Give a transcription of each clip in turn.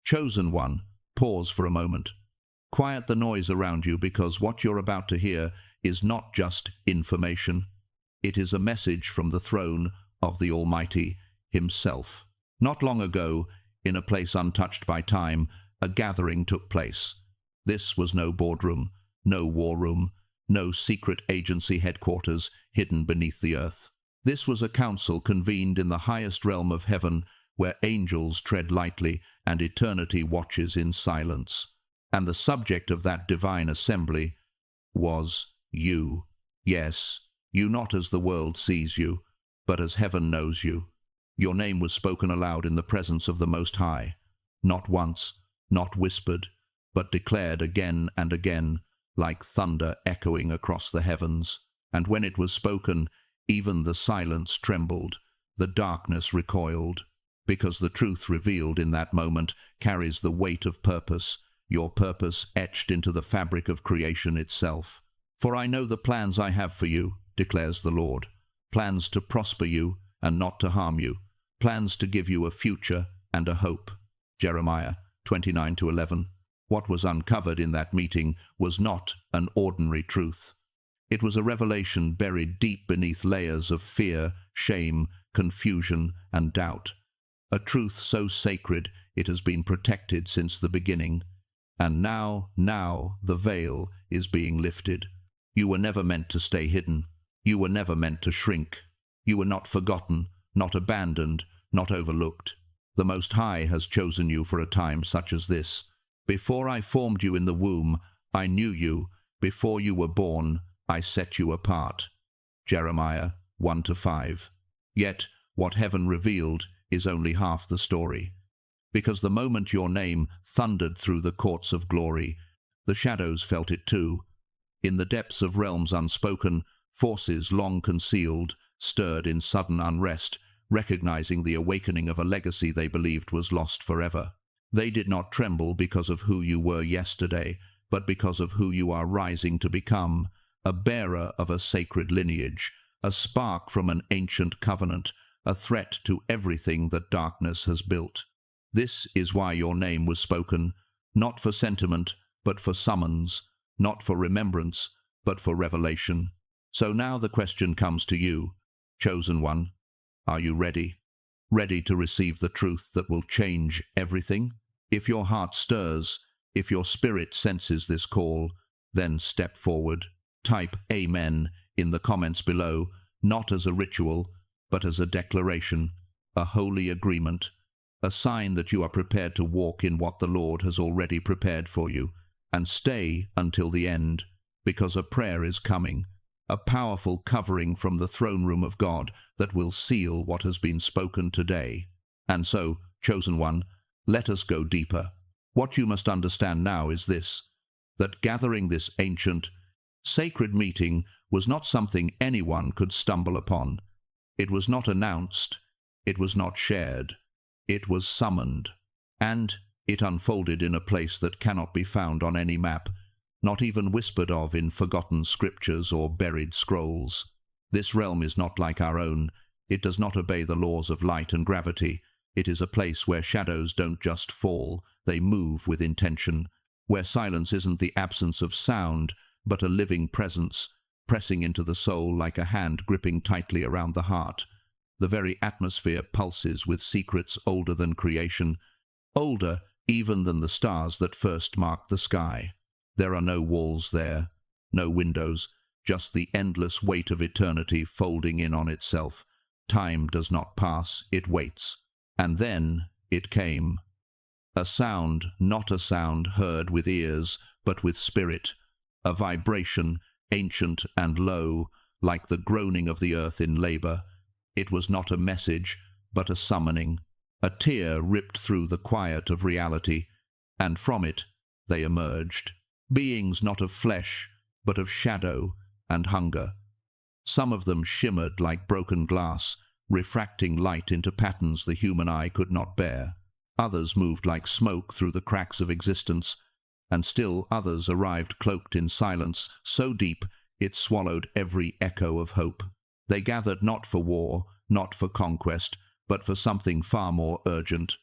Chosen one, pause for a moment. Quiet the noise around you, because what you're about to hear is not just information. It is a message from the throne of the Almighty Himself. Not long ago, in a place untouched by time, a gathering took place. This was no boardroom, no war room, no secret agency headquarters hidden beneath the earth. This was a council convened in the highest realm of heaven, where angels tread lightly and eternity watches in silence. And the subject of that divine assembly was you. Yes, you, not as the world sees you, but as heaven knows you. Your name was spoken aloud in the presence of the Most High, not once, not whispered, but declared again and again, like thunder echoing across the heavens. And when it was spoken, even the silence trembled, the darkness recoiled, because the truth revealed in that moment carries the weight of purpose, your purpose etched into the fabric of creation itself. For I know the plans I have for you, declares the Lord, plans to prosper you and not to harm you, plans to give you a future and a hope. Jeremiah 29-11. What was uncovered in that meeting was not an ordinary truth. It was a revelation buried deep beneath layers of fear, shame, confusion, and doubt. A truth so sacred it has been protected since the beginning. And now the veil is being lifted. You were never meant to stay hidden. You were never meant to shrink. You were not forgotten, not abandoned, not overlooked. The Most High has chosen you for a time such as this. Before I formed you in the womb, I knew you. Before you were born, I set you apart. Jeremiah 1-5. Yet, what heaven revealed is only half the story. Because the moment your name thundered through the courts of glory, the shadows felt it too. In the depths of realms unspoken, forces long concealed stirred in sudden unrest, recognizing the awakening of a legacy they believed was lost forever. They did not tremble because of who you were yesterday, but because of who you are rising to become, a bearer of a sacred lineage, a spark from an ancient covenant, a threat to everything that darkness has built. This is why your name was spoken, not for sentiment, but for summons, not for remembrance, but for revelation. So now the question comes to you, chosen one. Are you ready? Ready to receive the truth that will change everything? If your heart stirs, if your spirit senses this call, then step forward. Type Amen in the comments below, not as a ritual, but as a declaration, a holy agreement, a sign that you are prepared to walk in what the Lord has already prepared for you, and stay until the end, because a prayer is coming, a powerful covering from the throne room of God that will seal what has been spoken today. And so, chosen one, let us go deeper. What you must understand now is this, that gathering this ancient, sacred meeting was not something anyone could stumble upon. It was not announced, it was not shared, it was summoned, and it unfolded in a place that cannot be found on any map, not even whispered of in forgotten scriptures or buried scrolls. This realm is not like our own. It does not obey the laws of light and gravity. It is a place where shadows don't just fall, they move with intention, where silence isn't the absence of sound, but a living presence, pressing into the soul like a hand gripping tightly around the heart. The very atmosphere pulses with secrets older than creation, older even than the stars that first marked the sky. There are no walls there, no windows, just the endless weight of eternity folding in on itself. Time does not pass, it waits. And then it came. A sound, not a sound heard with ears, but with spirit. A vibration, ancient and low, like the groaning of the earth in labor. It was not a message, but a summoning. A tear ripped through the quiet of reality, and from it they emerged. Beings not of flesh, but of shadow and hunger. Some of them shimmered like broken glass, refracting light into patterns the human eye could not bear. Others moved like smoke through the cracks of existence, and still others arrived cloaked in silence so deep it swallowed every echo of hope. They gathered not for war, not for conquest, but for something far more urgent,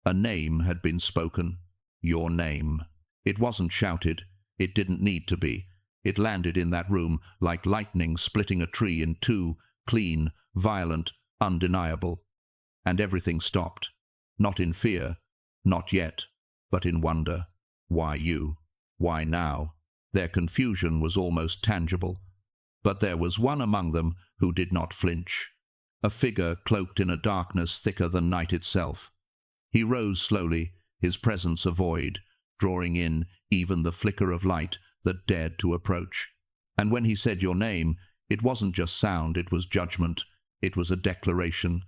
A name had been spoken. Your name. It wasn't shouted. It didn't need to be. It landed in that room like lightning splitting a tree in two, clean, violent, undeniable. And everything stopped. Not in fear, not yet, but in wonder. Why you? Why now? Their confusion was almost tangible. But there was one among them who did not flinch. A figure cloaked in a darkness thicker than night itself. He rose slowly, his presence a void, drawing in even the flicker of light that dared to approach. And when he said your name, it wasn't just sound, it was judgment. It was a declaration,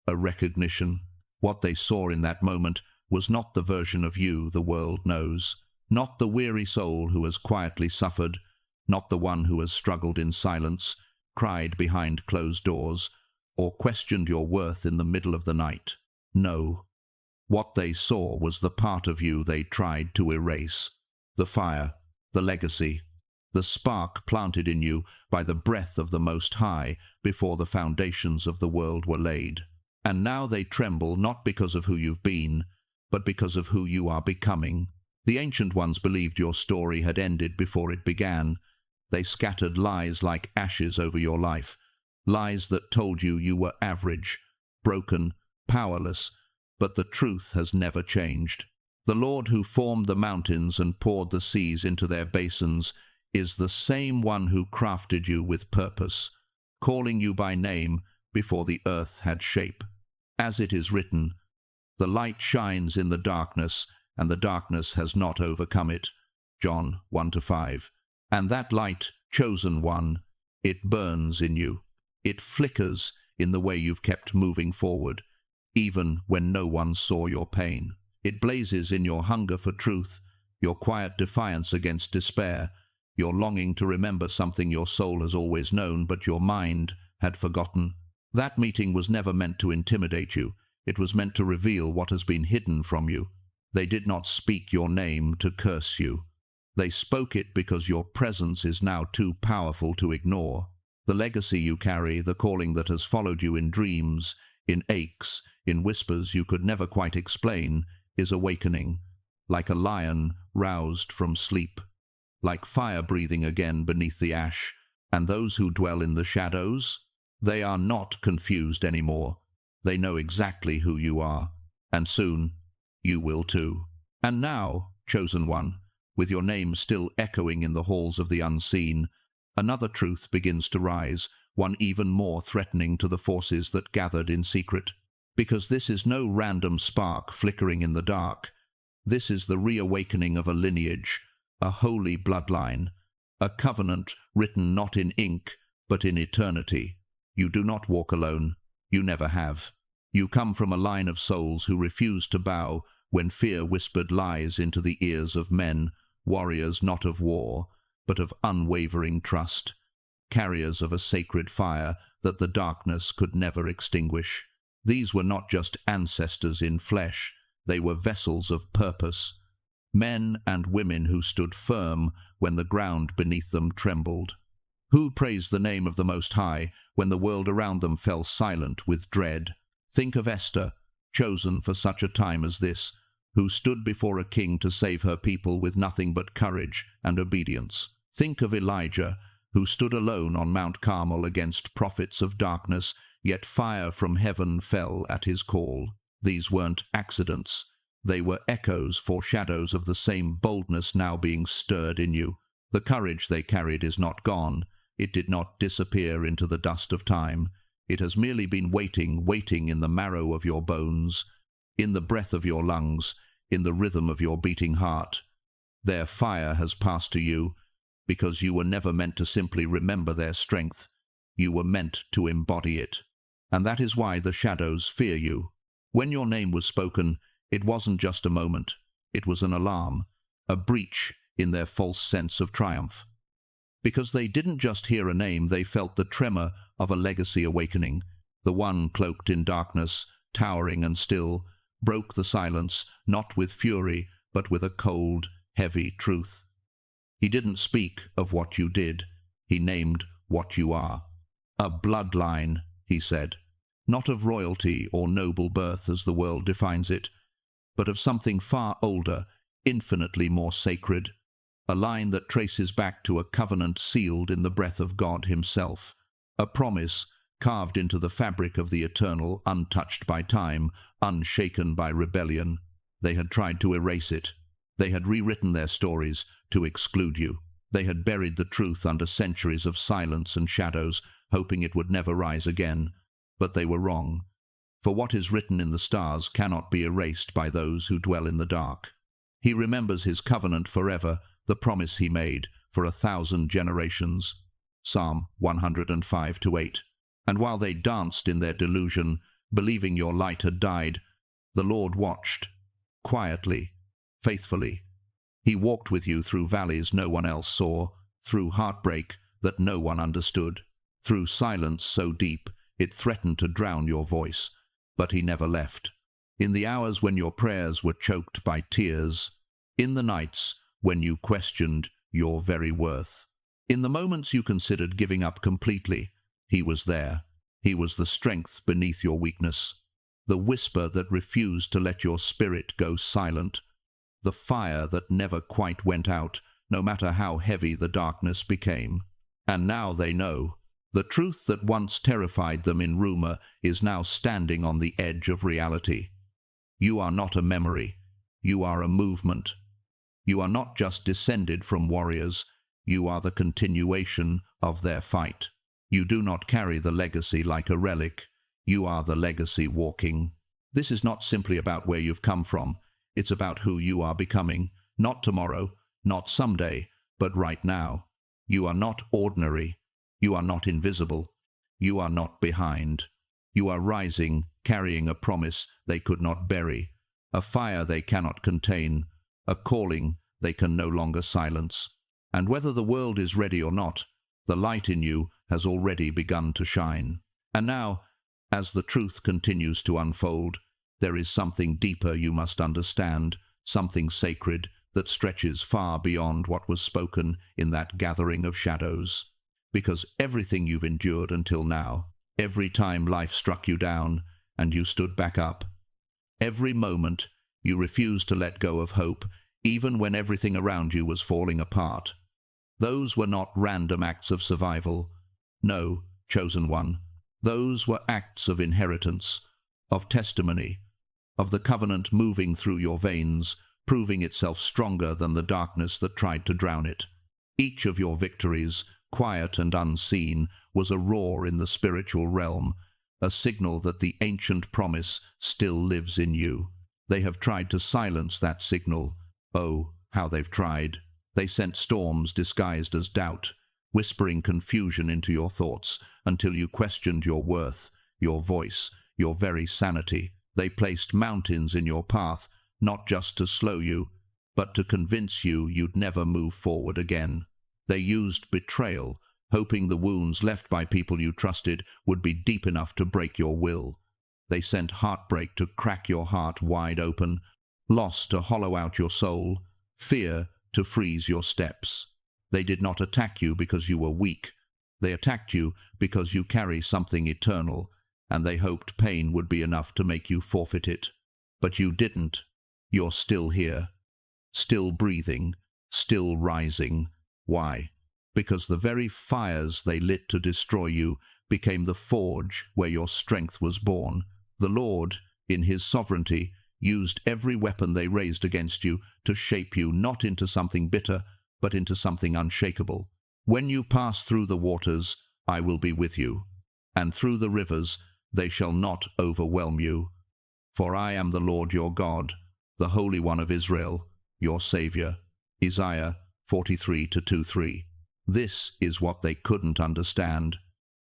a recognition. What they saw in that moment was not the version of you the world knows, not the weary soul who has quietly suffered, not the one who has struggled in silence, cried behind closed doors, or questioned your worth in the middle of the night. No. What they saw was the part of you they tried to erase. The fire, the legacy, the spark planted in you by the breath of the Most High before the foundations of the world were laid. And now they tremble not because of who you've been, but because of who you are becoming. The ancient ones believed your story had ended before it began. They scattered lies like ashes over your life, lies that told you you were average, broken, powerless, but the truth has never changed. The Lord who formed the mountains and poured the seas into their basins is the same one who crafted you with purpose, calling you by name before the earth had shape. As it is written, the light shines in the darkness, and the darkness has not overcome it. John 1-5. And that light, chosen one, it burns in you. It flickers in the way you've kept moving forward, even when no one saw your pain. It blazes in your hunger for truth, your quiet defiance against despair, your longing to remember something your soul has always known but your mind had forgotten. That meeting was never meant to intimidate you. It was meant to reveal what has been hidden from you. They did not speak your name to curse you. They spoke it because your presence is now too powerful to ignore. The legacy you carry, the calling that has followed you in dreams, in aches, in whispers you could never quite explain, is awakening, like a lion roused from sleep, like fire breathing again beneath the ash. And those who dwell in the shadows, they are not confused anymore. They know exactly who you are, and soon you will too. And now, chosen one, with your name still echoing in the halls of the unseen, another truth begins to rise, one even more threatening to the forces that gathered in secret. Because this is no random spark flickering in the dark. This is the reawakening of a lineage, a holy bloodline, a covenant written not in ink, but in eternity. You do not walk alone. You never have. You come from a line of souls who refused to bow when fear whispered lies into the ears of men, warriors not of war, but of unwavering trust, carriers of a sacred fire that the darkness could never extinguish. These were not just ancestors in flesh, they were vessels of purpose, men and women who stood firm when the ground beneath them trembled, who praised the name of the Most High when the world around them fell silent with dread. Think of Esther, chosen for such a time as this, who stood before a king to save her people with nothing but courage and obedience. Think of Elijah, who stood alone on Mount Carmel against prophets of darkness, yet fire from heaven fell at his call. These weren't accidents. They were echoes, foreshadows of the same boldness now being stirred in you. The courage they carried is not gone. It did not disappear into the dust of time. It has merely been waiting in the marrow of your bones, in the breath of your lungs, in the rhythm of your beating heart. Their fire has passed to you, because you were never meant to simply remember their strength. You were meant to embody it. And that is why the shadows fear you. When your name was spoken, it wasn't just a moment. It was an alarm, a breach in their false sense of triumph. Because they didn't just hear a name, they felt the tremor of a legacy awakening. The one cloaked in darkness, towering and still, broke the silence, not with fury, but with a cold, heavy truth. He didn't speak of what you did. He named what you are. A bloodline, he said, not of royalty or noble birth as the world defines it, but of something far older, infinitely more sacred, a line that traces back to a covenant sealed in the breath of God himself, a promise carved into the fabric of the eternal, untouched by time, unshaken by rebellion. They had tried to erase it. They had rewritten their stories to exclude you. They had buried the truth under centuries of silence and shadows, hoping it would never rise again. But they were wrong. For what is written in the stars cannot be erased by those who dwell in the dark. He remembers his covenant forever, the promise he made for 1,000 generations. Psalm 105-8. And while they danced in their delusion, believing your light had died, the Lord watched, quietly, faithfully. He walked with you through valleys no one else saw, through heartbreak that no one understood, through silence so deep it threatened to drown your voice. But he never left. In the hours when your prayers were choked by tears, in the nights when you questioned your very worth, in the moments you considered giving up completely, he was there. He was the strength beneath your weakness, the whisper that refused to let your spirit go silent, the fire that never quite went out, no matter how heavy the darkness became. And now they know. The truth that once terrified them in rumor is now standing on the edge of reality. You are not a memory. You are a movement. You are not just descended from warriors. You are the continuation of their fight. You do not carry the legacy like a relic. You are the legacy walking. This is not simply about where you've come from. It's about who you are becoming. Not tomorrow, not someday, but right now. You are not ordinary. You are not invisible. You are not behind. You are rising, carrying a promise they could not bury, a fire they cannot contain, a calling they can no longer silence. And whether the world is ready or not, the light in you has already begun to shine. And now, as the truth continues to unfold, there is something deeper you must understand, something sacred that stretches far beyond what was spoken in that gathering of shadows. Because everything you've endured until now, every time life struck you down and you stood back up, every moment you refused to let go of hope, even when everything around you was falling apart, those were not random acts of survival. No, chosen one, those were acts of inheritance, of testimony, of the covenant moving through your veins, proving itself stronger than the darkness that tried to drown it. Each of your victories, quiet and unseen, was a roar in the spiritual realm, a signal that the ancient promise still lives in you. They have tried to silence that signal. Oh, how they've tried. They sent storms disguised as doubt, whispering confusion into your thoughts until you questioned your worth, your voice, your very sanity. They placed mountains in your path, not just to slow you, but to convince you you'd never move forward again. They used betrayal, hoping the wounds left by people you trusted would be deep enough to break your will. They sent heartbreak to crack your heart wide open, loss to hollow out your soul, fear to freeze your steps. They did not attack you because you were weak. They attacked you because you carry something eternal, and they hoped pain would be enough to make you forfeit it. But you didn't. You're still here, still breathing, still rising. Why? Because the very fires they lit to destroy you became the forge where your strength was born. The Lord, in his sovereignty, used every weapon they raised against you to shape you not into something bitter, but into something unshakable. When you pass through the waters, I will be with you, and through the rivers, they shall not overwhelm you. For I am the Lord your God, the Holy One of Israel, your Saviour. Isaiah 43:2-3. This is what they couldn't understand,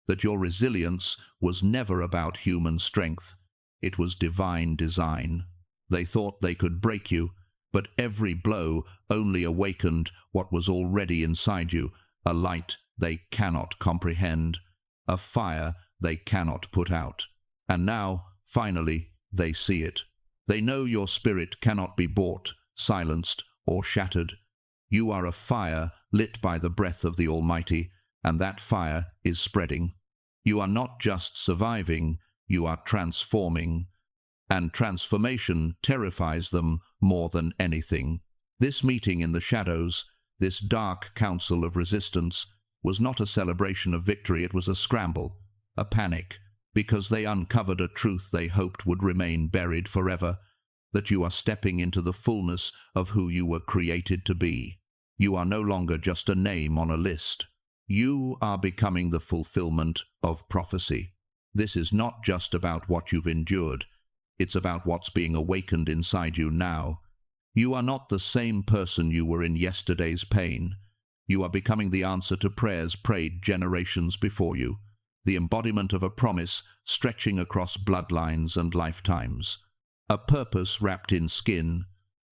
that your resilience was never about human strength. It was divine design. They thought they could break you, but every blow only awakened what was already inside you, a light they cannot comprehend, a fire they cannot put out. And now, finally, they see it. They know your spirit cannot be bought, silenced, or shattered. You are a fire lit by the breath of the Almighty, and that fire is spreading. You are not just surviving, you are transforming. and transformation terrifies them more than anything. This meeting in the shadows, this dark council of resistance, was not a celebration of victory. It was a scramble, a panic, because they uncovered a truth they hoped would remain buried forever, that you are stepping into the fullness of who you were created to be. You are no longer just a name on a list. You are becoming the fulfillment of prophecy. This is not just about what you've endured. It's about what's being awakened inside you now. You are not the same person you were in yesterday's pain. You are becoming the answer to prayers prayed generations before you, the embodiment of a promise stretching across bloodlines and lifetimes, a purpose wrapped in skin,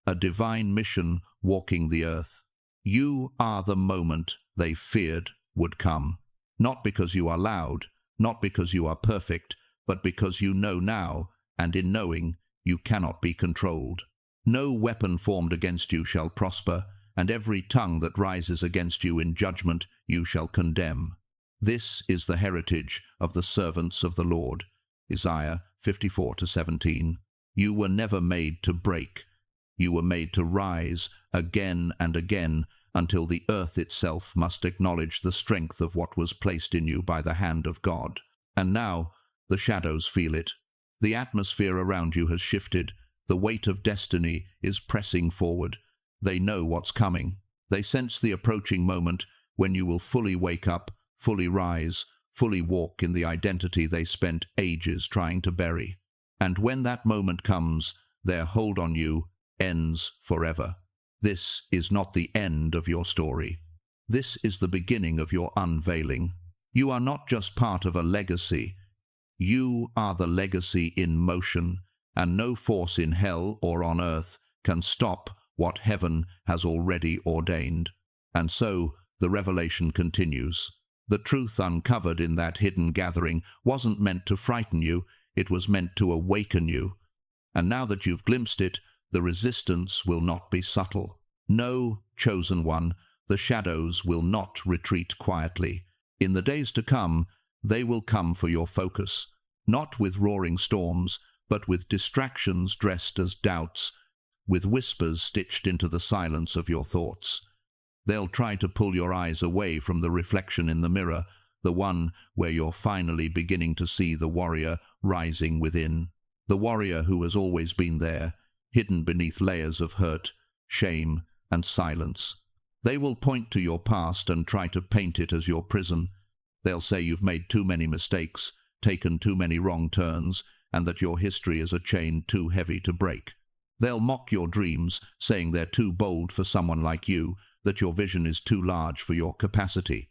a divine mission walking the earth. You are the moment they feared would come, not because you are loud, not because you are perfect, but because you know now, and in knowing, you cannot be controlled. No weapon formed against you shall prosper, and every tongue that rises against you in judgment you shall condemn. This is the heritage of the servants of the Lord. Isaiah 54:17. You were never made to break. You were made to rise again and again until the earth itself must acknowledge the strength of what was placed in you by the hand of God. And now the shadows feel it. The atmosphere around you has shifted. The weight of destiny is pressing forward. They know what's coming. They sense the approaching moment when you will fully wake up, fully rise, fully walk in the identity they spent ages trying to bury. And when that moment comes, their hold on you ends forever. This is not the end of your story. This is the beginning of your unveiling. You are not just part of a legacy. You are the legacy in motion, and no force in hell or on earth can stop what heaven has already ordained. And so the revelation continues. The truth uncovered in that hidden gathering wasn't meant to frighten you, it was meant to awaken you. And now that you've glimpsed it, the resistance will not be subtle. No, chosen one, the shadows will not retreat quietly. In the days to come, they will come for your focus, not with roaring storms, but with distractions dressed as doubts, with whispers stitched into the silence of your thoughts. They'll try to pull your eyes away from the reflection in the mirror, the one where you're finally beginning to see the warrior rising within, the warrior who has always been there, hidden beneath layers of hurt, shame, and silence. They will point to your past and try to paint it as your prison. They'll say you've made too many mistakes, taken too many wrong turns, and that your history is a chain too heavy to break. They'll mock your dreams, saying they're too bold for someone like you, that your vision is too large for your capacity.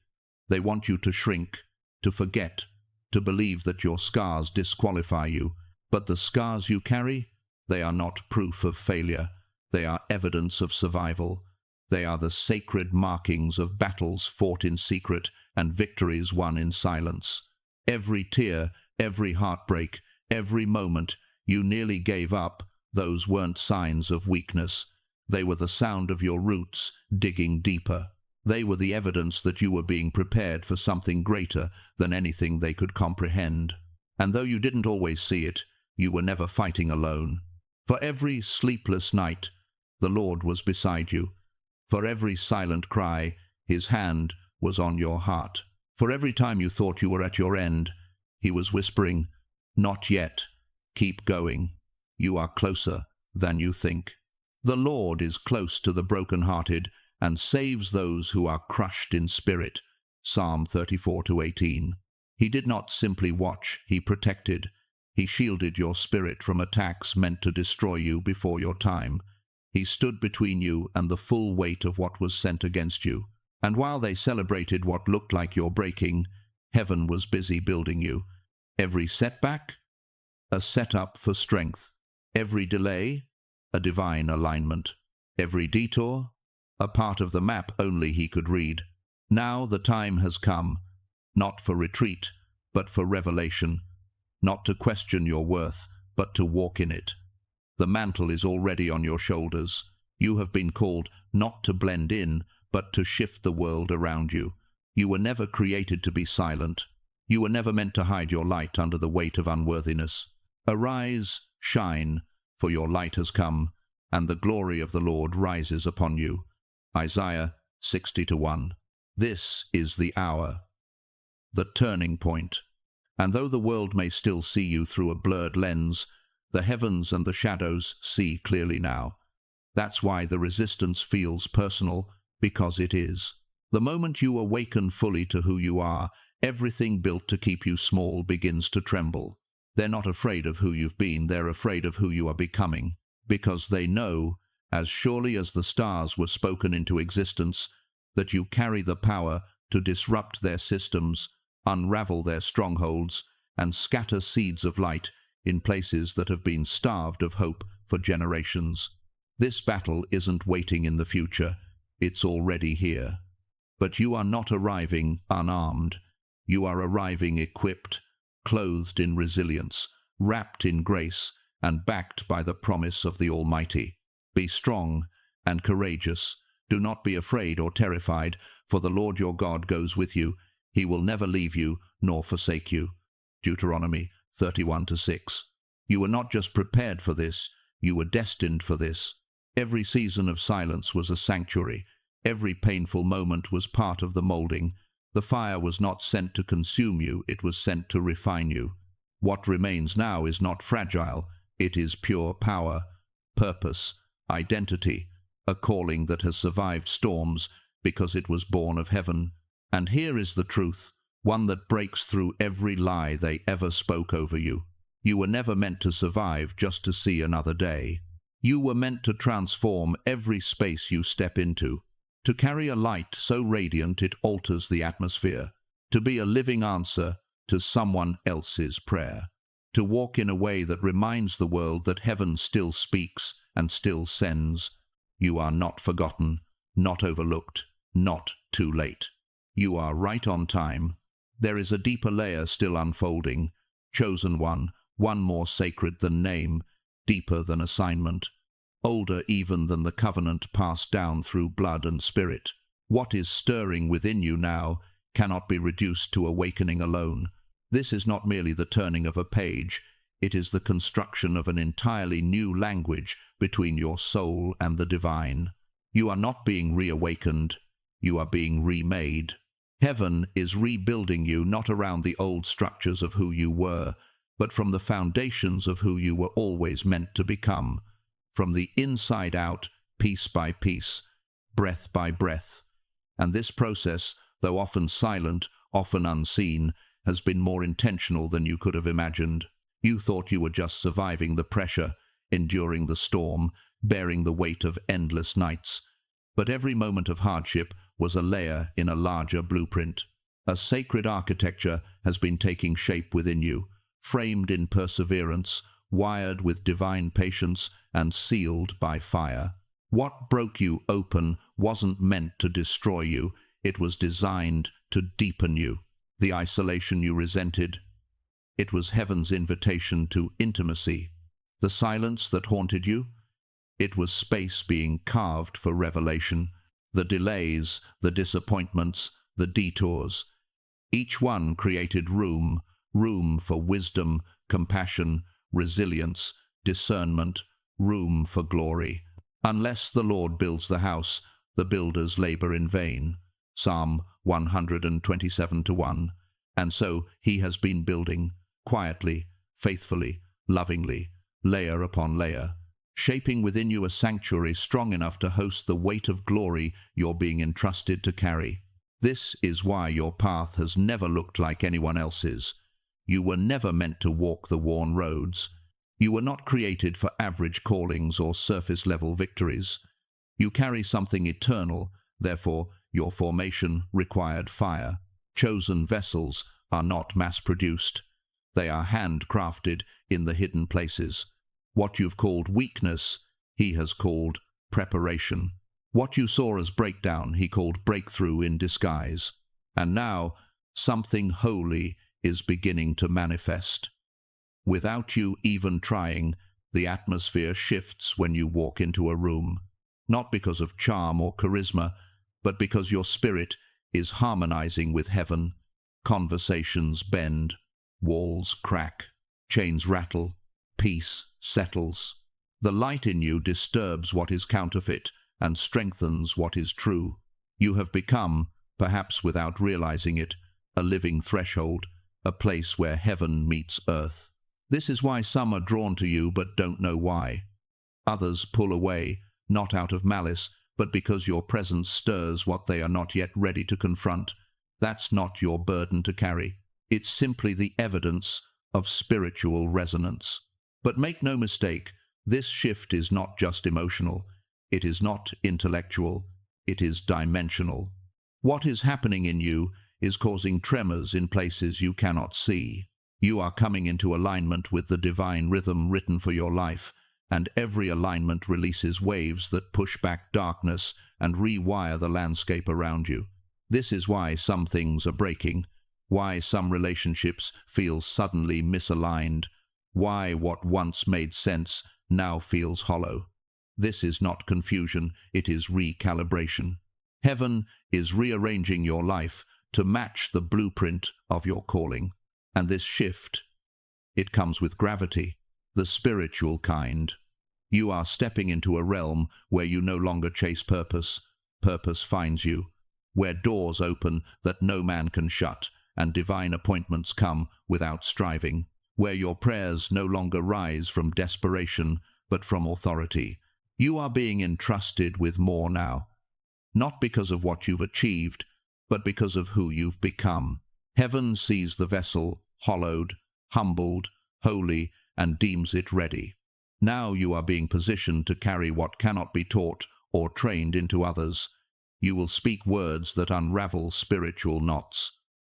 They want you to shrink, to forget, to believe that your scars disqualify you. But the scars you carry, they are not proof of failure. They are evidence of survival. They are the sacred markings of battles fought in secret and victories won in silence. Every tear, every heartbreak, every moment you nearly gave up, those weren't signs of weakness. They were the sound of your roots digging deeper. They were the evidence that you were being prepared for something greater than anything they could comprehend. And though you didn't always see it, you were never fighting alone. For every sleepless night, the Lord was beside you. For every silent cry, His hand was on your heart. For every time you thought you were at your end, He was whispering, "Not yet. Keep going. You are closer than you think." The Lord is close to the broken-hearted and saves those who are crushed in spirit. Psalm 34:18. He did not simply watch, He protected. He shielded your spirit from attacks meant to destroy you before your time. He stood between you and the full weight of what was sent against you. And while they celebrated what looked like your breaking, heaven was busy building you. Every setback, a setup for strength. Every delay, a divine alignment. Every detour, a part of the map only He could read. Now the time has come, not for retreat, but for revelation. Not to question your worth, but to walk in it. The mantle is already on your shoulders. You have been called not to blend in, but to shift the world around you. You were never created to be silent. You were never meant to hide your light under the weight of unworthiness. Arise, Shine, for your light has come, and the glory of the Lord rises upon you. Isaiah 60:1. This is the hour, the turning point. And though the world may still see you through a blurred lens, the heavens and the shadows see clearly now. That's why the resistance feels personal, because it is. The moment you awaken fully to who you are, everything built to keep you small begins to tremble. They're not afraid of who you've been, they're afraid of who you are becoming, because they know, as surely as the stars were spoken into existence, that you carry the power to disrupt their systems, unravel their strongholds, and scatter seeds of light in places that have been starved of hope for generations. This battle isn't waiting in the future, it's already here. But you are not arriving unarmed. You are arriving equipped, clothed in resilience, wrapped in grace, and backed by the promise of the Almighty. Be strong and courageous. Do not be afraid or terrified, for the Lord your God goes with you. He will never leave you nor forsake you. Deuteronomy 31:6. You were not just prepared for this, you were destined for this. Every season of silence was a sanctuary. Every painful moment was part of the molding. The fire was not sent to consume you, it was sent to refine you. What remains now is not fragile, it is pure power, purpose, identity, a calling that has survived storms because it was born of heaven. And here is the truth, one that breaks through every lie they ever spoke over you. You were never meant to survive just to see another day. You were meant to transform every space you step into, to carry a light so radiant it alters the atmosphere, to be a living answer to someone else's prayer, to walk in a way that reminds the world that heaven still speaks and still sends. You are not forgotten, not overlooked, not too late. You are right on time. There is a deeper layer still unfolding, chosen one more sacred than name, deeper than assignment, older even than the covenant passed down through blood and spirit. What is stirring within you now cannot be reduced to awakening alone. This is not merely the turning of a page, it is the construction of an entirely new language between your soul and the divine. You are not being reawakened, you are being remade. Heaven is rebuilding you not around the old structures of who you were, but from the foundations of who you were always meant to become. From the inside out, piece by piece, breath by breath. And this process, though often silent, often unseen, has been more intentional than you could have imagined. You thought you were just surviving the pressure, enduring the storm, bearing the weight of endless nights. But every moment of hardship was a layer in a larger blueprint. A sacred architecture has been taking shape within you, framed in perseverance, wired with divine patience, and sealed by fire. What broke you open wasn't meant to destroy you, it was designed to deepen you. The isolation you resented, it was heaven's invitation to intimacy. The silence that haunted you, it was space being carved for revelation. The delays, the disappointments, the detours, each one created room for wisdom, compassion, resilience, discernment, room for glory. Unless the Lord builds the house, the builders labor in vain. Psalm 127:1. And so he has been building, quietly, faithfully, lovingly, layer upon layer, shaping within you a sanctuary strong enough to host the weight of glory you're being entrusted to carry. This is why your path has never looked like anyone else's. You were never meant to walk the worn roads. You were not created for average callings or surface-level victories. You carry something eternal, therefore your formation required fire. Chosen vessels are not mass-produced. They are handcrafted in the hidden places. What you've called weakness, he has called preparation. What you saw as breakdown, he called breakthrough in disguise. And now, something holy is beginning to manifest. Without you even trying, the atmosphere shifts when you walk into a room. Not because of charm or charisma, but because your spirit is harmonizing with heaven. Conversations bend, walls crack, chains rattle, peace settles. The light in you disturbs what is counterfeit and strengthens what is true. You have become, perhaps without realizing it, a living threshold, a place where heaven meets earth. This is why some are drawn to you but don't know why. Others pull away, not out of malice, but because your presence stirs what they are not yet ready to confront. That's not your burden to carry. It's simply the evidence of spiritual resonance. But make no mistake, this shift is not just emotional. It is not intellectual. It is dimensional. What is happening in you is causing tremors in places you cannot see. You are coming into alignment with the divine rhythm written for your life, and every alignment releases waves that push back darkness and rewire the landscape around you. This is why some things are breaking, why some relationships feel suddenly misaligned, why what once made sense now feels hollow. This is not confusion, it is recalibration. Heaven is rearranging your life to match the blueprint of your calling. And this shift, it comes with gravity, the spiritual kind. You are stepping into a realm where you no longer chase purpose. Purpose finds you. Where doors open that no man can shut, and divine appointments come without striving. Where your prayers no longer rise from desperation, but from authority. You are being entrusted with more now. Not because of what you've achieved, but because of who you've become. Heaven sees the vessel, hollowed, humbled, holy, and deems it ready. Now you are being positioned to carry what cannot be taught or trained into others. You will speak words that unravel spiritual knots.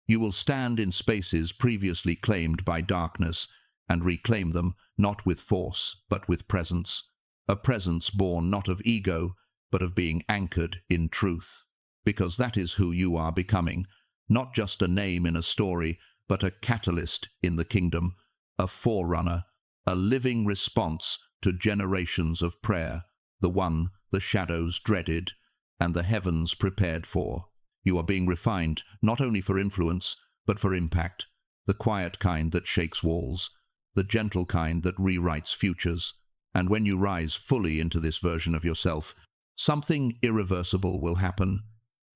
You will stand in spaces previously claimed by darkness and reclaim them not with force but with presence. A presence born not of ego but of being anchored in truth. Because that is who you are becoming. Not just a name in a story, but a catalyst in the kingdom, a forerunner, a living response to generations of prayer, the one the shadows dreaded and the heavens prepared for. You are being refined not only for influence, but for impact, the quiet kind that shakes walls, the gentle kind that rewrites futures. And when you rise fully into this version of yourself, something irreversible will happen.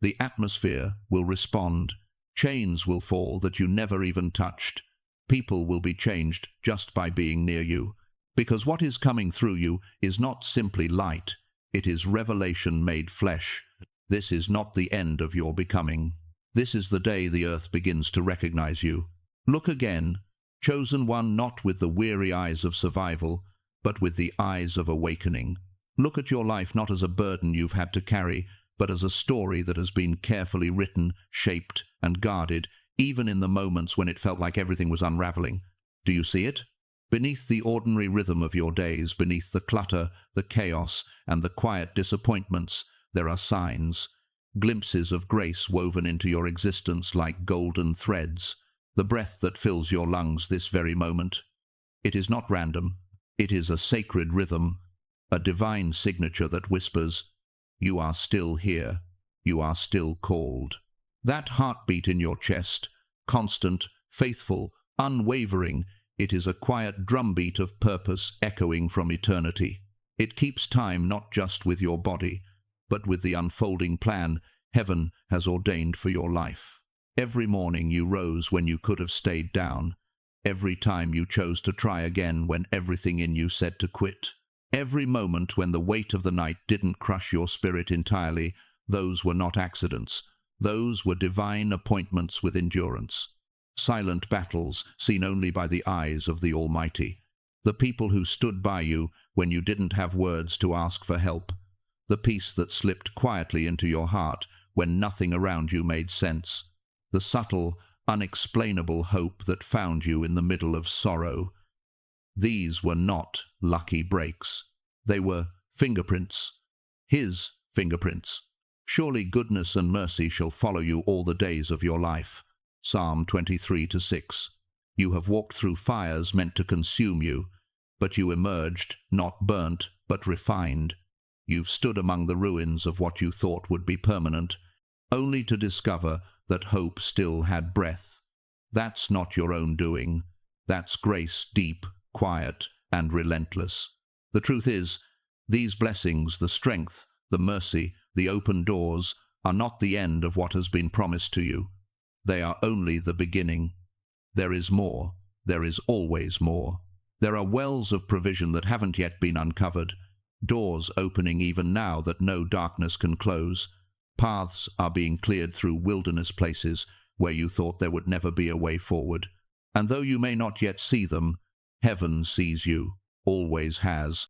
The atmosphere will respond. Chains will fall that you never even touched. People will be changed just by being near you. Because what is coming through you is not simply light. It is revelation made flesh. This is not the end of your becoming. This is the day the earth begins to recognize you. Look again, chosen one, not with the weary eyes of survival, but with the eyes of awakening. Look at your life not as a burden you've had to carry, but as a story that has been carefully written, shaped, and guarded, even in the moments when it felt like everything was unraveling. Do you see it? Beneath the ordinary rhythm of your days, beneath the clutter, the chaos, and the quiet disappointments, there are signs, glimpses of grace woven into your existence like golden threads, the breath that fills your lungs this very moment. It is not random. It is a sacred rhythm, a divine signature that whispers, "You are still here. You are still called." That heartbeat in your chest, constant, faithful, unwavering, it is a quiet drumbeat of purpose echoing from eternity. It keeps time not just with your body, but with the unfolding plan heaven has ordained for your life. Every morning you rose when you could have stayed down. Every time you chose to try again when everything in you said to quit. Every moment when the weight of the night didn't crush your spirit entirely, those were not accidents. Those were divine appointments with endurance. Silent battles seen only by the eyes of the Almighty. The people who stood by you when you didn't have words to ask for help. The peace that slipped quietly into your heart when nothing around you made sense. The subtle, unexplainable hope that found you in the middle of sorrow. These were not lucky breaks. They were fingerprints. His fingerprints. Surely goodness and mercy shall follow you all the days of your life. Psalm 23:6. You have walked through fires meant to consume you, but you emerged, not burnt, but refined. You've stood among the ruins of what you thought would be permanent, only to discover that hope still had breath. That's not your own doing. That's grace, deep, quiet, and relentless. The truth is, these blessings, the strength, the mercy, the open doors, are not the end of what has been promised to you. They are only the beginning. There is more. There is always more. There are wells of provision that haven't yet been uncovered, doors opening even now that no darkness can close. Paths are being cleared through wilderness places where you thought there would never be a way forward. And though you may not yet see them, heaven sees you, always has.